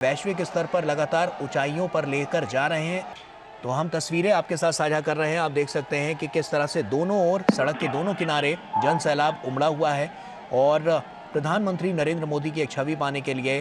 वैश्विक स्तर पर लगातार ऊंचाइयों पर लेकर जा रहे हैं। तो हम तस्वीरें आपके साथ साझा कर रहे हैं। आप देख सकते हैं कि किस तरह से दोनों ओर सड़क के दोनों किनारे जन सैलाब उमड़ा हुआ है और प्रधानमंत्री नरेंद्र मोदी की एक छवि पाने के लिए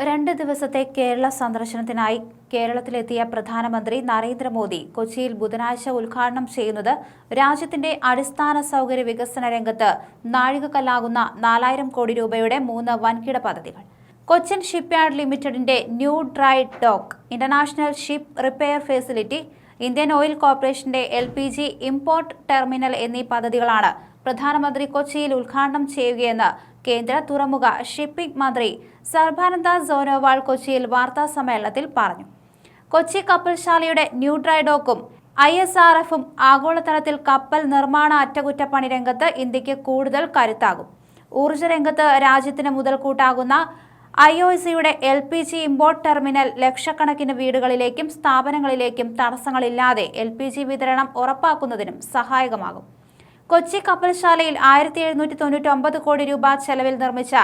2 ദിവസത്തെ കേരള സന്ദർശനത്തിനായി കേരളത്തിലെത്തിയ പ്രധാനമന്ത്രി നരേന്ദ്രമോദി കൊച്ചിയിൽ ബുധനാഴ്ച ഉദ്ഘാടനം ചെയ്യുന്നത് രാജ്യത്തിന്റെ അടിസ്ഥാന സൗകര്യ വികസന രംഗത്ത് നാഴികക്കല്ലാകുന്ന 4000 കോടി രൂപയുടെ 3 വൻകിട പദ്ധതികൾ. കൊച്ചിൻ ഷിപ്പ്യാർഡ് ലിമിറ്റഡിന്റെ new dry dock, international ship repair facility, Indian oil കോർപ്പറേഷന്റെ LPG ഇമ്പോർട്ട് ടെർമിനൽ എന്നീ പദ്ധതികളാണ് പ്രധാനമന്ത്രി കൊച്ചിയിൽ ഉദ്ഘാടനം ചെയ്യുകയെന്ന് കേന്ദ്ര തുറമുഖ ഷിപ്പിംഗ് മന്ത്രി സർബാനന്ദ സോനോവാൾ കൊച്ചിയിൽ വാർത്താ സമ്മേളനത്തിൽ പറഞ്ഞു. കൊച്ചി കപ്പൽശാലയുടെ ന്യൂ ഡ്രൈ ഡോക്കും ISRFും ആഗോളതലത്തിൽ കപ്പൽ നിർമ്മാണ അറ്റകുറ്റപ്പണി രംഗത്ത് ഇന്ത്യക്ക് കൂടുതൽ കരുത്താകും. ഊർജ്ജ രംഗത്ത് രാജ്യത്തിന് മുതൽക്കൂട്ടാകുന്ന IOCയുടെ LPG ഇമ്പോർട്ട് ടെർമിനൽ ലക്ഷക്കണക്കിന് വീടുകളിലേക്കും സ്ഥാപനങ്ങളിലേക്കും തടസ്സങ്ങളില്ലാതെ LPG വിതരണം ഉറപ്പാക്കുന്നതിനും സഹായകമാകും. കൊച്ചി കപ്പൽശാലയിൽ 1799 കോടി രൂപ ചെലവിൽ നിർമ്മിച്ച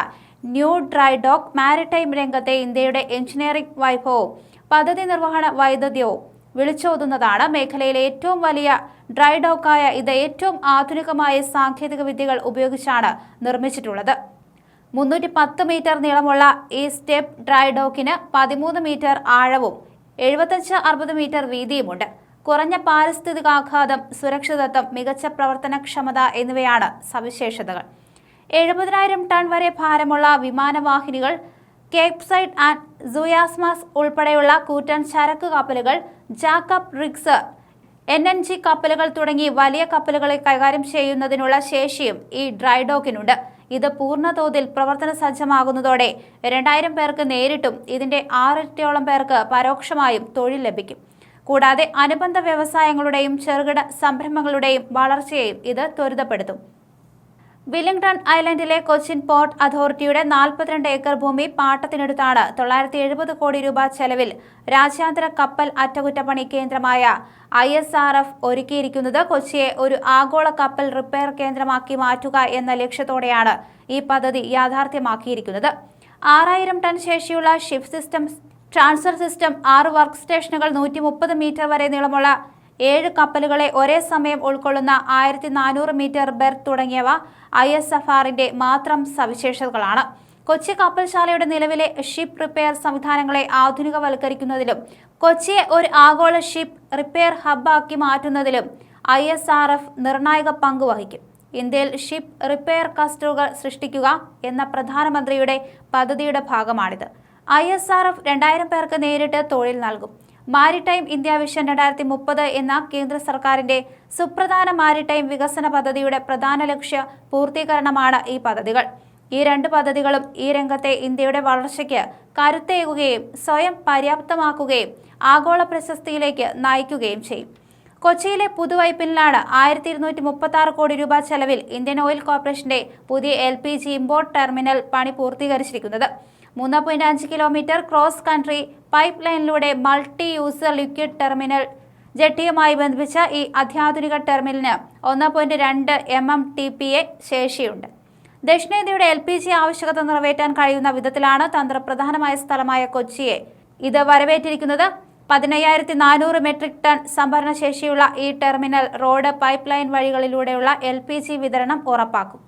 ന്യൂ ഡ്രൈ ഡോക്ക് മാരിടൈം രംഗത്തെ ഇന്ത്യയുടെ എഞ്ചിനീയറിംഗ് വൈഭവവും പദ്ധതി നിർവഹണ വൈദഗ്ധ്യവും വിളിച്ചോതുന്നതാണ്. മേഖലയിലെ ഏറ്റവും വലിയ ഡ്രൈ ഡോക്കായ ഇത് ഏറ്റവും ആധുനികമായ സാങ്കേതിക വിദ്യകൾ ഉപയോഗിച്ചാണ് നിർമ്മിച്ചിട്ടുള്ളത്. 310 മീറ്റർ നീളമുള്ള ഈ സ്റ്റെപ്പ് ഡ്രൈ ഡോക്കിന് 13 മീറ്റർ ആഴവും 75-60 മീറ്റർ വീതിയുമുണ്ട്. കുറഞ്ഞ പാരിസ്ഥിതികാഘാതം, സുരക്ഷിതത്വം, മികച്ച പ്രവർത്തനക്ഷമത എന്നിവയാണ് സവിശേഷതകൾ. 70,000 ടൺ വരെ ഭാരമുള്ള വിമാനവാഹിനികൾ, കേപ്സൈഡ് ആൻഡ് സൂയാസ്മാസ് ഉൾപ്പെടെയുള്ള കൂറ്റൻ ചരക്ക് കപ്പലുകൾ, ജാക്കപ്പ് റിഗ്സ്, NNG കപ്പലുകൾ തുടങ്ങി വലിയ കപ്പലുകളെ കൈകാര്യം ചെയ്യുന്നതിനുള്ള ശേഷിയും ഈ ഡ്രൈ ഡോക്കിനുണ്ട്. ഇത് പൂർണ്ണതോതിൽ പ്രവർത്തന സജ്ജമാകുന്നതോടെ 2000 പേർക്ക് നേരിട്ടും ഇതിന്റെ 6 ഇരട്ടിയോളം പേർക്ക് പരോക്ഷമായും തൊഴിൽ ലഭിക്കും. കൂടാതെ അനുബന്ധ വ്യവസായങ്ങളുടെയും ചെറുകിട സംരംഭങ്ങളുടെയും വളർച്ചയെയും ഇത് ത്വരിതപ്പെടുത്തും. വില്ലിംഗ്ടൺ ഐലൻഡിലെ കൊച്ചിൻ പോർട്ട് അതോറിറ്റിയുടെ 42 ഏക്കർ ഭൂമി പാട്ടത്തിനെടുത്താണ് 970 കോടി രൂപ ചെലവിൽ രാജ്യാന്തര കപ്പൽ അറ്റകുറ്റപ്പണി കേന്ദ്രമായ ISRF ഒരുക്കിയിരിക്കുന്നത്. കൊച്ചിയെ ഒരു ആഗോള കപ്പൽ റിപ്പയർ കേന്ദ്രമാക്കി മാറ്റുക എന്ന ലക്ഷ്യത്തോടെയാണ് ഈ പദ്ധതി യാഥാർത്ഥ്യമാക്കിയിരിക്കുന്നത്. 6000 ടൺ ശേഷിയുള്ള ship system, transfer system, 6 work സ്റ്റേഷനുകൾ, 130 മീറ്റർ വരെ നീളമുള്ള 7 കപ്പലുകളെ ഒരേ സമയം ഉൾക്കൊള്ളുന്ന 1400 മീറ്റർ ബെർത്ത് തുടങ്ങിയവ ISRFന്റെ മാത്രം സവിശേഷതകളാണ്. കൊച്ചി കപ്പൽശാലയുടെ നിലവിലെ ഷിപ്പ് റിപ്പയർ സംവിധാനങ്ങളെ ആധുനികവൽക്കരിക്കുന്നതിലും കൊച്ചിയെ ഒരു ആഗോള ഷിപ്പ് റിപ്പയർ ഹബ്ബാക്കി മാറ്റുന്നതിലും ISRF നിർണായക പങ്ക് വഹിക്കും. ഇന്ത്യയിൽ ഷിപ്പ് റിപ്പയർ ക്ലസ്റ്ററുകൾ സൃഷ്ടിക്കുക എന്ന പ്രധാനമന്ത്രിയുടെ പദ്ധതിയുടെ ഭാഗമാണിത്. ISRF 2000 പേർക്ക് നേരിട്ട് തൊഴിൽ നൽകും. മാരിടൈം ഇന്ത്യ വിഷൻ 2030 എന്ന കേന്ദ്ര സർക്കാരിന്റെ സുപ്രധാന മാരിടൈം വികസന പദ്ധതിയുടെ പ്രധാന ലക്ഷ്യ പൂർത്തീകരണമാണ് ഈ പദ്ധതികൾ. ഈ 2 പദ്ധതികളും ഈ രംഗത്തെ ഇന്ത്യയുടെ വളർച്ചയ്ക്ക് കരുത്തേകുകയും സ്വയം പര്യാപ്തമാക്കുകയും ആഗോള പ്രശസ്തിയിലേക്ക് നയിക്കുകയും ചെയ്യും. കൊച്ചിയിലെ പുതുവൈപ്പിനിലാണ് 1236 കോടി രൂപ ചെലവിൽ ഇന്ത്യൻ ഓയിൽ കോർപ്പറേഷന്റെ പുതിയ LPG ഇമ്പോർട്ട് ടെർമിനൽ പണി പൂർത്തീകരിച്ചിരിക്കുന്നത്. 3.5 കിലോമീറ്റർ ക്രോസ് കൺട്രി പൈപ്പ് ലൈനിലൂടെ മൾട്ടി യൂസർ ലിക്വിഡ് ടെർമിനൽ ജെട്ടിയുമായി ബന്ധിപ്പിച്ച ഈ അത്യാധുനിക ടെർമിനലിന് 1.2 MMTPA ശേഷിയുണ്ട്. ദക്ഷിണേന്ത്യയുടെ LPG ആവശ്യകത നിറവേറ്റാൻ കഴിയുന്ന വിധത്തിലാണ് തന്ത്രപ്രധാനമായ സ്ഥലമായ കൊച്ചിയെ ഇത് വരവേറ്റിരിക്കുന്നത്. 15,400 മെട്രിക് ടൺ സംഭരണ ശേഷിയുള്ള ഈ ടെർമിനൽ റോഡ്, പൈപ്പ് ലൈൻ വഴികളിലൂടെയുള്ള LPG വിതരണം ഉറപ്പാക്കും.